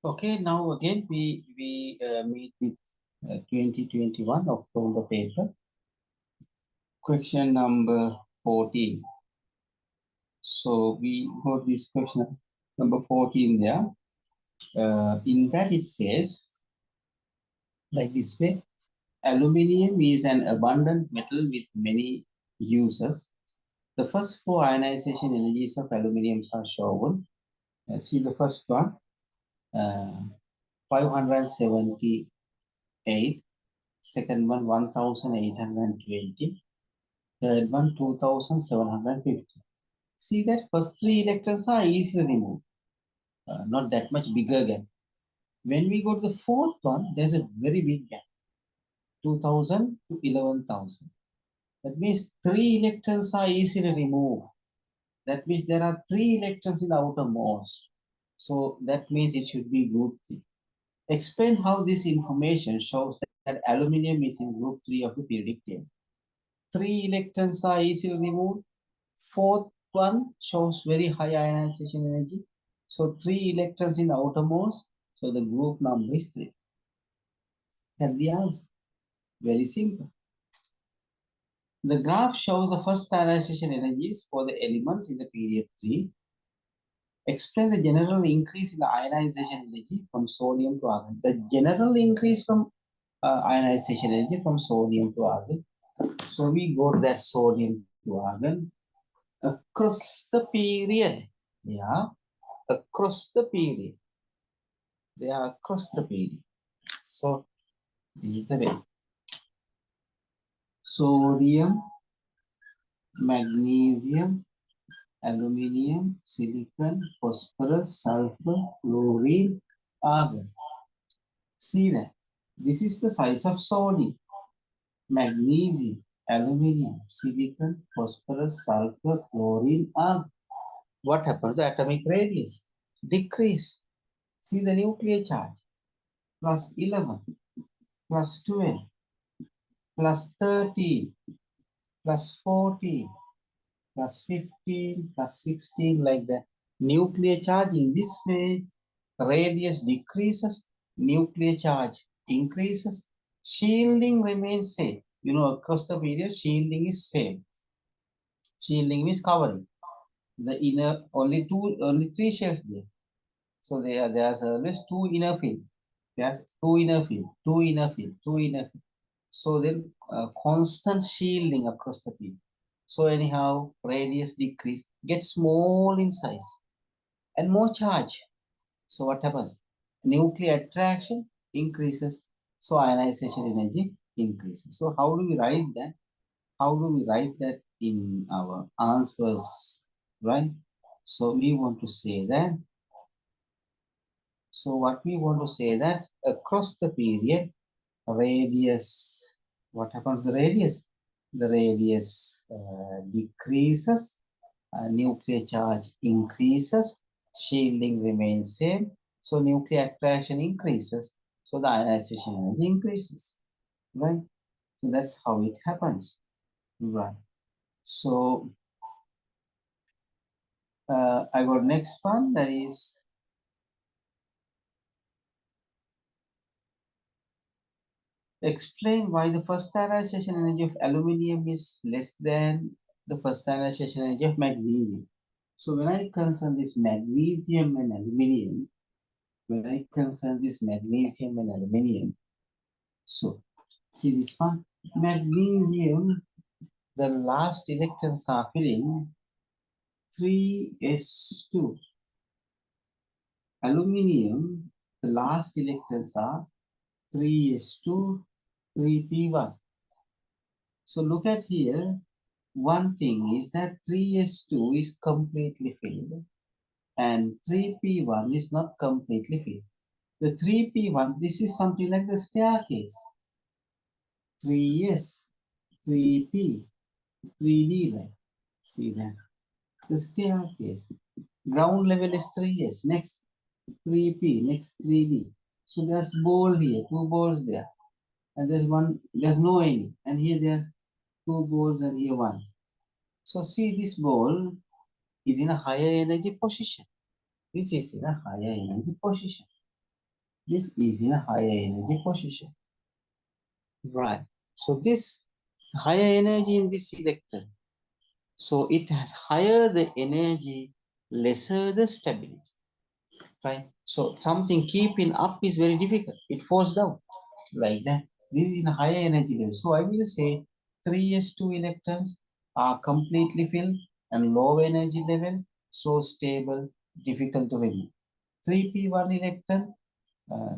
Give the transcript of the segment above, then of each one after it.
Okay, now again we meet with 2021 October paper, question number 14. So we got this question number 14 there. In that it says like this way: aluminium is an abundant metal with many uses. The first four ionization energies of aluminium are shown. See the first one, 578. Second one, 1820. Third one, 2750. See that first three electrons are easily removed. Not that much bigger gap. When we go to the fourth one, there's a very big gap. 2000 to 11,000. That means three electrons are easily removed. That means there are three electrons in the outermost. So that means it should be group 3. Explain how this information shows that aluminium is in group 3 of the periodic table. Three electrons are easily removed. Fourth one shows very high ionization energy. So three electrons in the outermost. So the group number is 3. That's the answer. Very simple. The graph shows the first ionization energies for the elements in the period 3. Explain the general increase in the ionization energy from sodium to argon. The general increase from ionization energy from sodium to argon. So we got that sodium to argon across the period. Yeah, across the period. They are across the period. So this is the way. Sodium, magnesium, aluminium, silicon, phosphorus, sulfur, chlorine, argon. See that. This is the size of sodium, magnesium, aluminium, silicon, phosphorus, sulfur, chlorine, argon. What happens? The atomic radius decrease. See the nuclear charge. Plus 11, plus 12, plus 13, plus 14, plus 15, plus 16, like that. Nuclear charge in this way, radius decreases, nuclear charge increases, shielding remains same. You know, across the period, shielding is same. Shielding means covering. The inner, only three shells there. So there's always two inner field. There's two inner field, two inner field, two inner field. So then constant shielding across the field. So anyhow, radius decrease, gets small in size and more charge. So what happens? Nuclear attraction increases, so ionization energy increases. So how do we write that? How do we write that in our answers, right? So we want to say that. So what we want to say that across the period, radius, what happens to the radius? The radius decreases, nuclear charge increases, shielding remains same, so nuclear attraction increases, so the ionization energy increases, right? So that's how it happens, right? So I got next one, that is explain why the first ionization energy of aluminium is less than the first ionization energy of magnesium. So when I concern this magnesium and aluminium, so see this one, magnesium, the last electrons are filling 3s2. Aluminium, the last electrons are 3s2, 3p1. So look at here, one thing is that 3s2 is completely filled and 3p1 is not completely filled. The 3p1, this is something like the staircase. 3s, 3p, 3d, right? See that? The staircase. Ground level is 3s, next 3p, next 3d. So there's ball here, two balls there. And there's one, there's no any. And here there are two balls and here one. So see, this ball is in a higher energy position. This is in a higher energy position. This is in a higher energy position. Right. So this higher energy in this electron. So it has higher the energy, lesser the stability. Right. So something keeping up is very difficult. It falls down like that. This is in a higher energy level. So I will say 3s2 electrons are completely filled and low energy level, so stable, difficult to remove. 3p1 electron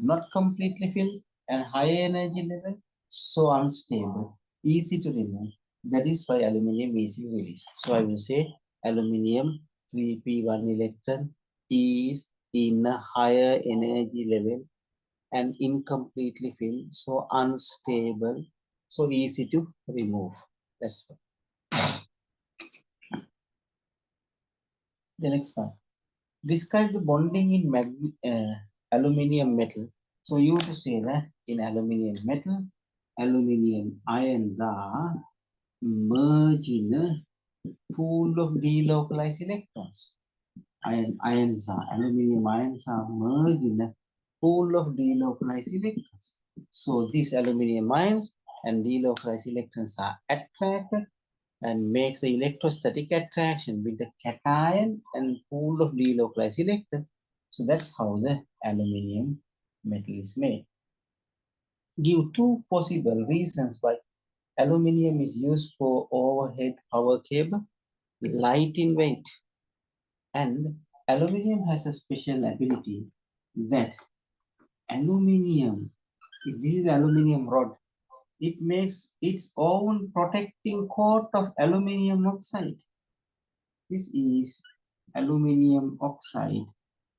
not completely filled and high energy level, so unstable, easy to remove. That is why aluminium easily released. So I will say aluminium 3p1 electron is in a higher energy level and incompletely filled, so unstable, so easy to remove. That's why. The next one. Describe the bonding in aluminium metal. So you have to say that in aluminium metal, aluminium ions are merged in a pool of delocalized electrons. Aluminium ions are merged in a pool of delocalized electrons. So these aluminium ions and delocalized electrons are attracted and makes the electrostatic attraction with the cation and pool of delocalized electron. So that's how the aluminium metal is made. Give two possible reasons why aluminium is used for overhead power cable, light in weight, and aluminium has a special ability that aluminium, if this is aluminium rod, it makes its own protecting coat of aluminium oxide. This is aluminium oxide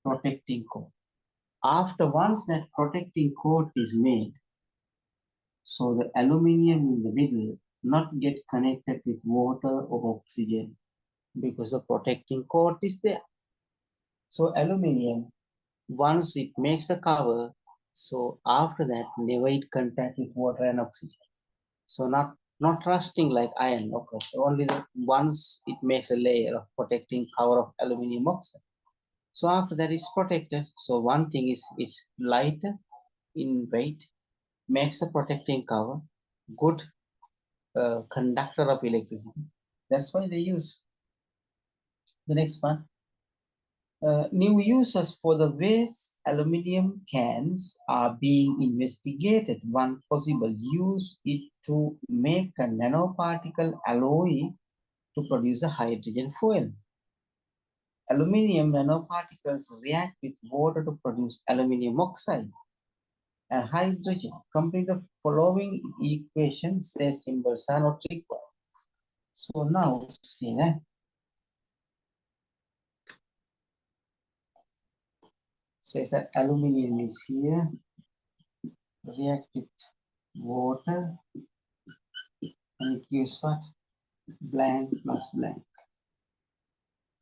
protecting coat. After once that protecting coat is made, so the aluminium in the middle not get connected with water or oxygen because the protecting coat is there. So aluminium, once it makes a cover, so after that never it contact with water and oxygen. So not rusting like iron, of course. Only once it makes a layer of protecting cover of aluminium oxide. So after that it's protected. So one thing is it's lighter in weight, makes a protecting cover, good conductor of electricity. That's why they use. The next one. New uses for the waste aluminium cans are being investigated. One possible use is to make a nanoparticle alloy to produce a hydrogen fuel. Aluminium nanoparticles react with water to produce aluminium oxide and hydrogen. Complete the following equation, say symbols are not required. So now see that. Says that aluminium is here, react with water, and it gives what? Blank plus blank.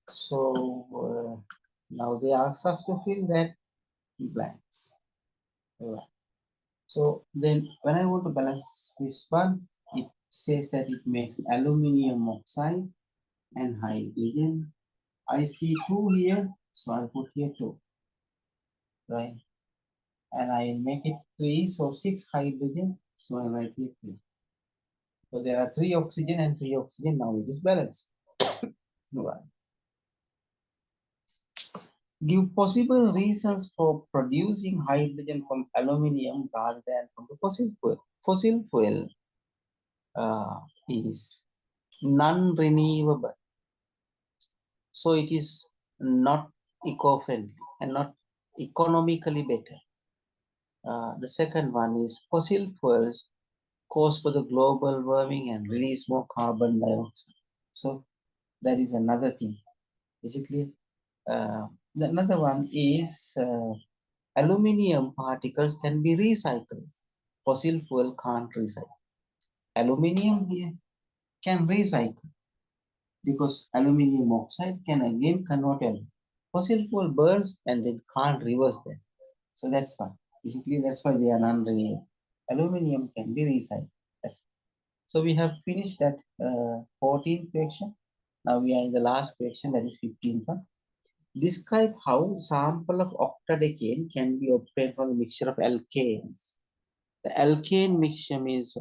So now they ask us to fill that blanks. Right. So then when I want to balance this one, it says that it makes aluminium oxide and hydrogen. I see 2 here, so I'll put here 2, right? And I make it 3, so 6 hydrogen, so I write here 3. So there are 3 oxygen and 3 oxygen, now it is balanced. Right. Give possible reasons for producing hydrogen from aluminium rather than from the fossil fuel. Fossil fuel is non-renewable, so it is not eco-friendly and not economically better. The second one is fossil fuels cause for the global warming and release more carbon dioxide. So that is another thing. Basically, another one is aluminium particles can be recycled. Fossil fuel can't recycle. Aluminium here can recycle because aluminium oxide can again convert it. Fossil fuel burns and it can't reverse that. So that's why. Basically, that's why they are non-renewable. Aluminium can be recycled. So we have finished that 14th question. Now we are in the last question, that is 15th one. Describe how sample of octadecane can be obtained from the mixture of alkanes. The alkane mixture means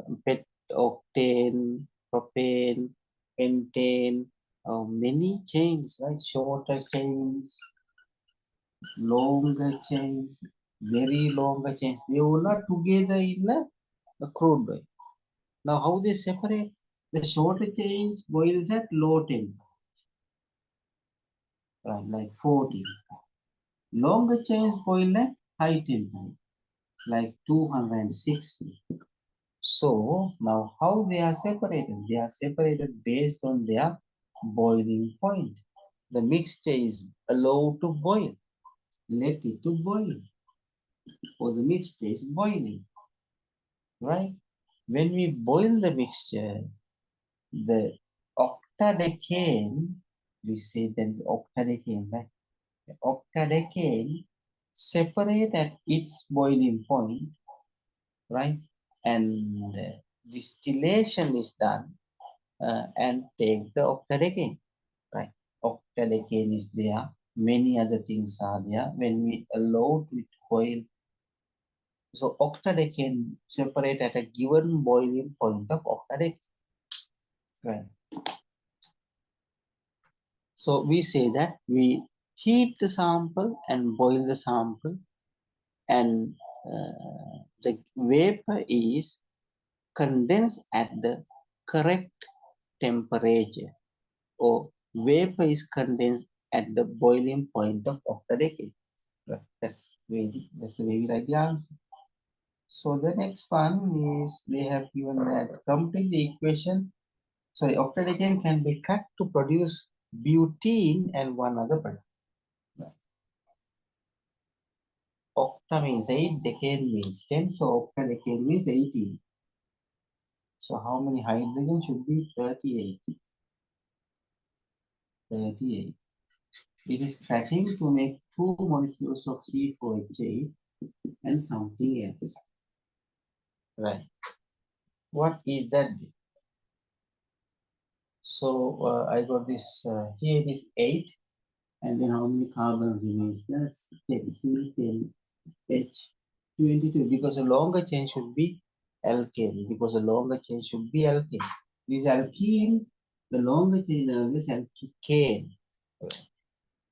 octane, propane, pentane, many chains, right? Shorter chains, longer chains, very longer chains. They all are together in a crude oil. Now, how they separate? The shorter chains boils at low temperature, right? Like 40. Longer chains boil at high temperature, like 260. So now how they are separated? They are separated based on their boiling point. The mixture is allowed to boil. Let it to boil. Or the mixture is boiling. Right? When we boil the mixture, the octadecane, we say that is octadecane, right? The octadecane separate at its boiling point, right? And distillation is done and take the octadecane, right? Octadecane is there. Many other things are there. When we allow it boil, so octadecane separate at a given boiling point of octadecane, right? So we say that we heat the sample and boil the sample, and the vapor is condensed at the correct temperature, or vapor is condensed at the boiling point of octadecane. Right. That's the way we write the answer. So the next one is they have given that complete the equation. Sorry, octadecane can be cracked to produce butene and one other product. Right. Octa means 8, decane means 10, so octadecane means 18. So how many hydrogen should be 38? 38. It is cracking to make 2 molecules of C4H8 and something else. Right. What is that? So I got this, here it is 8, and then how many carbon remains? That's C10H22, because a longer chain should be alkane, because a longer chain should be alkane. This alkene, the longer chain is alkane.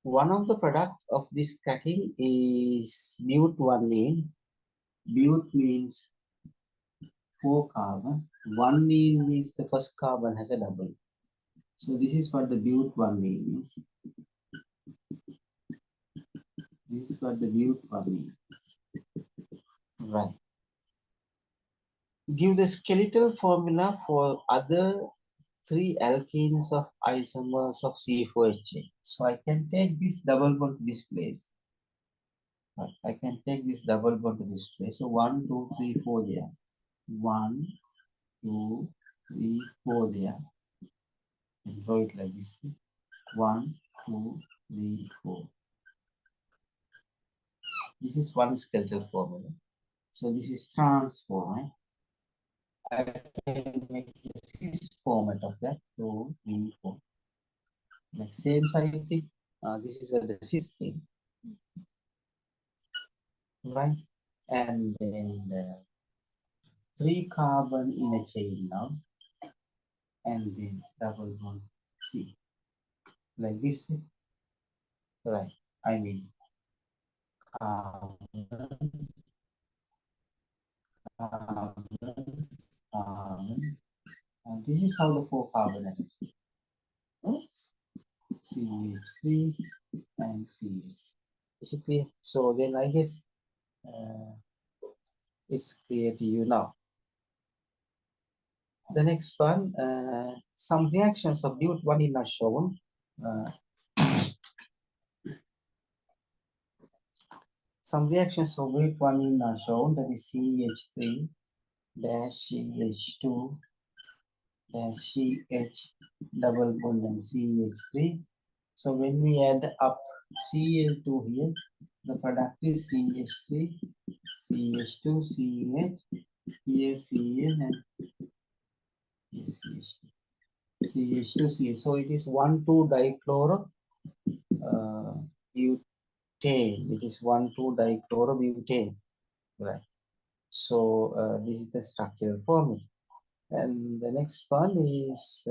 One of the product of this cracking is but1-ene. But means 4 carbon. 1-ene means the first carbon has a double. So this is what the but1-ene is. This is what the but1-ene. Right. Give the skeletal formula for other 3 alkenes of isomers of C4H8. So I can take this double bond to this place. Right. I can take this double bond to this place. So 1, 2, 3, 4 there. 1, 2, 3, 4 there. And draw it like this. 1, 2, 3, 4. This is one skeletal formula. So this is transform. I can make the cis format of that. 2, 3, 4. Like same side thing. This is where the cis thing. Right? And then 3 carbon in a chain now. And then double bond C. Like this way. Right. I mean carbon, carbon, carbon. And this is how the 4 carbon atoms. CH3 and CH. Is it clear? So then I guess it's clear to you now. The next one, some reactions of but1-ene are shown. Some reactions of but1-ene are shown, that is CH3 dash CH2 dash CH double bond and CH3. So when we add up Cl2 here, the product is CH3, CH2, CH, here Cl and here CH2. CH2, CH. So it is 1,2 dichloro butane. It is 1,2-dichlorobutane. Right. So this is the structural formula. And the next one is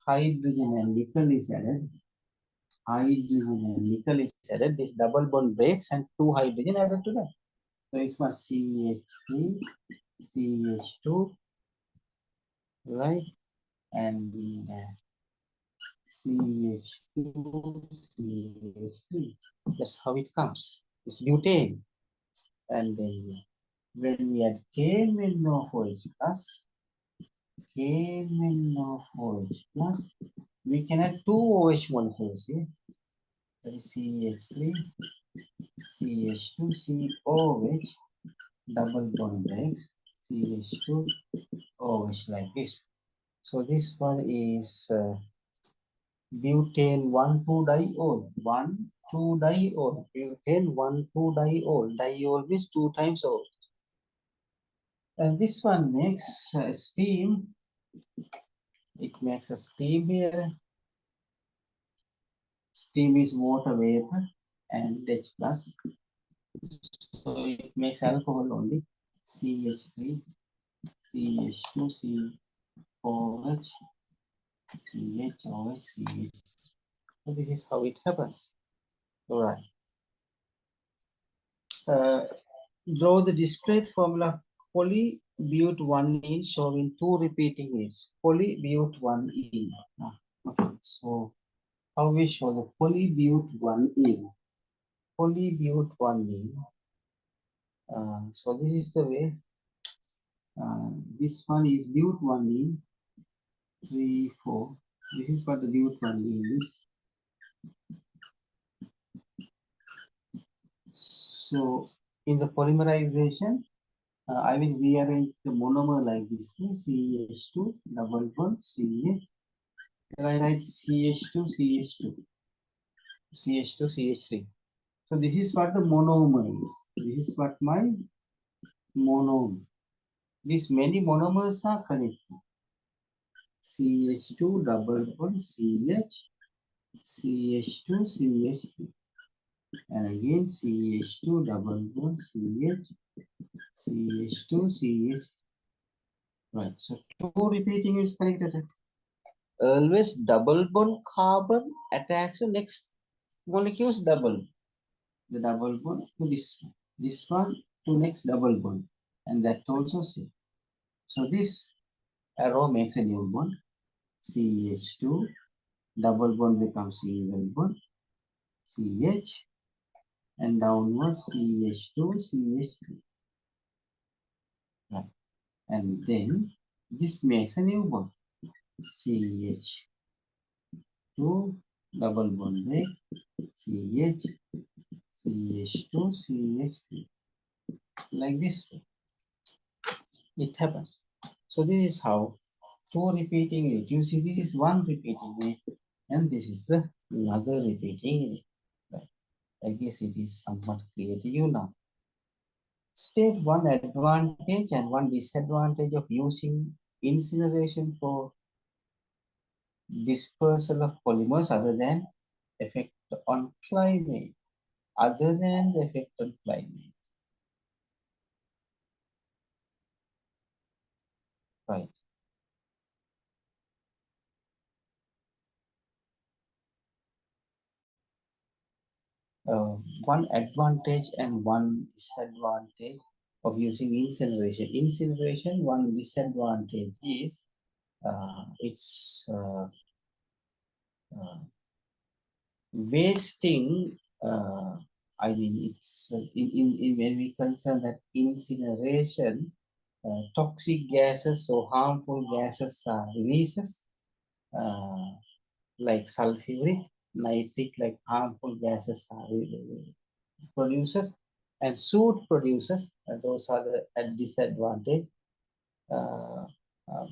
hydrogen and nickel is added. Hydrogen and nickel is added. This double bond breaks and 2 hydrogen added to that. So it's what CH3, CH2, right? And CH2, CH3. That's how it comes. It's butane. And then when we add KMnO4H plus, KMnO4H plus, we can add 2 OH molecules here. That is CH3, CH2, COH, double bond breaks, CH2, OH like this. So this one is butane 1,2-diol, 1,2-diol, butane 1,2-diol. Diol means 2 times O. And this one makes steam. It makes a steam here. Steam is water vapor and H plus. So it makes alcohol only. CH3, CH2, COH, CHOH, CH. So this is how it happens. All right. Draw the displayed formula polybut-1-ene showing 2 repeating units. Polybut-1-ene. Okay, so how we show the polybut-1-ene? Polybut-1-ene. So this is the way. This one is but-1-ene. 3, 4. This is what the but-1-ene is. So in the polymerization, I will rearrange the monomer like this way, CH2, double bond, CH. Then I write CH2, CH2, CH2, CH3. So this is what the monomer is. This is what my monomer. These many monomers are connected. CH2, double bond, CH, CH2, CH3. And again CH2, double bond, CH, CH2, CH. Right, so 2 repeating is connected. Always double bond carbon attacks the next molecules double. The double bond to this one to next double bond, and that also same. So this arrow makes a new bond, CH2, double bond becomes single bond, CH, and downward CH2, CH3. Right. And then this makes a new bond, CH2, double bond break, CH, CH2, CH3. Like this way. It happens. So this is how 2 repeating unit. You see, this is 1 repeating unit, and this is the another repeating unit. Right. I guess it is somewhat clear to you now. State one advantage and one disadvantage of using incineration for dispersal of polymers other than effect on climate. Other than the effect on climate. Right. One advantage and one disadvantage of using incineration. Incineration, one disadvantage is it's uh, wasting. I mean, it's in when we concern that incineration, toxic gases or harmful gases are releases, uh, like sulfuric, nitric, like harmful gases are producers, and soot producers. Those are the disadvantage. Uh, um,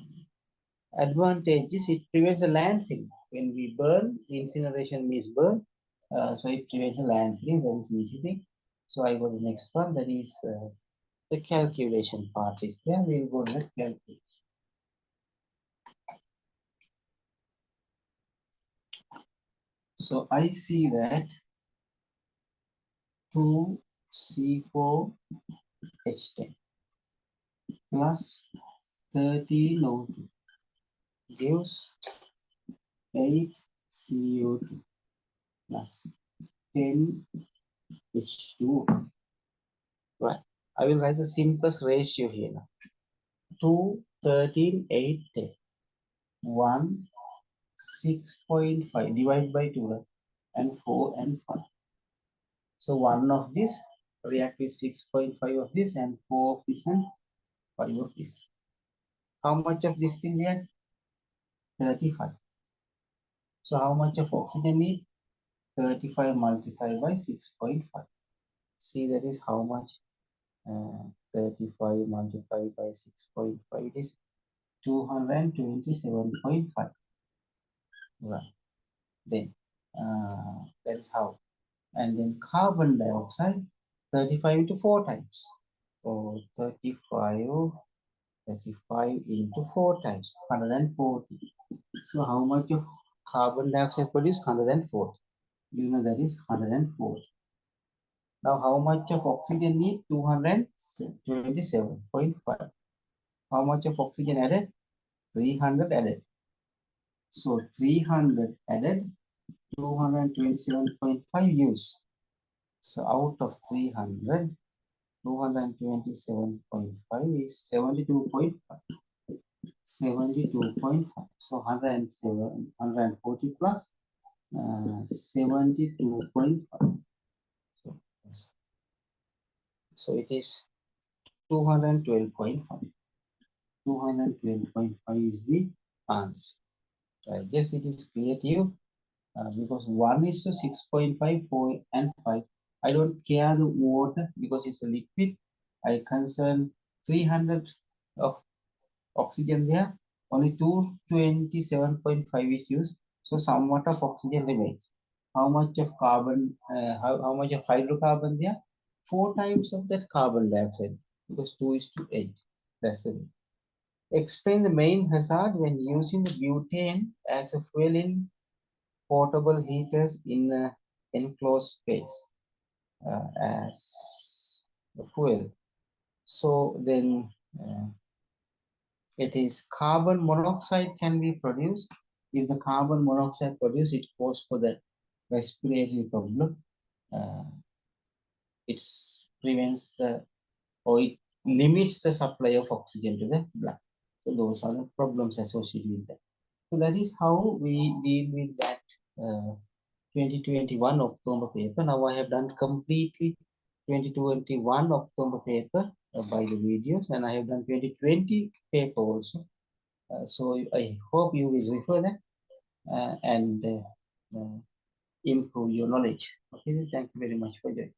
Advantages, it prevents a landfill. When we burn, the incineration means burn, so it prevents a landfill. That is easy thing. So I go to the next one. That is the calculation part is there. We'll go to the calculation. So I see that 2C4H10 plus 13O2 gives 8CO2 plus 10H2O. Right. I will write the simplest ratio here now. 2, 13, 8, 10. 1, 6.5 divided by 2, right? And 4 and 5. So 1 of this react with 6.5 of this and 4 of this and 5 of this. How much of this thing react? 35. So how much of oxygen need? 35 multiplied by 6.5. See, that is how much 35 multiplied by 6.5, it is 227.5. Right. Then that is how. And then carbon dioxide, 35 into 4 times. So 35 into 4 times, 140. So how much of carbon dioxide produced? 140. You know that is 140. Now how much of oxygen need? 227.5. How much of oxygen added? 300 added. So 300 added, 227.5 used. So out of 300, 227.5 is 72.5. 72.5. So 107, 140 plus 72.5. So it is 212.5. 212.5 is the answer. I guess it is clear to you because 1 is to 6.5, 4 and 5. I don't care the water because it's a liquid. I concern 300 of oxygen there. Only 227.5 is used. So somewhat of oxygen remains. How much of carbon, how much of hydrocarbon there? 4 times of that carbon dioxide because 2 is to 8. That's the way. Explain the main hazard when using the butane as a fuel in portable heaters in an enclosed space as a fuel. So then it is carbon monoxide can be produced. If the carbon monoxide produced, it goes for the respiratory problem. It prevents the or it limits the supply of oxygen to the blood. So those are the problems associated with that. So that is how we deal with that 2021 October paper. Now I have done completely 2021 October paper by the videos, and I have done 2020 paper also. So I hope you will refer that and improve your knowledge. Okay, thank you very much for joining.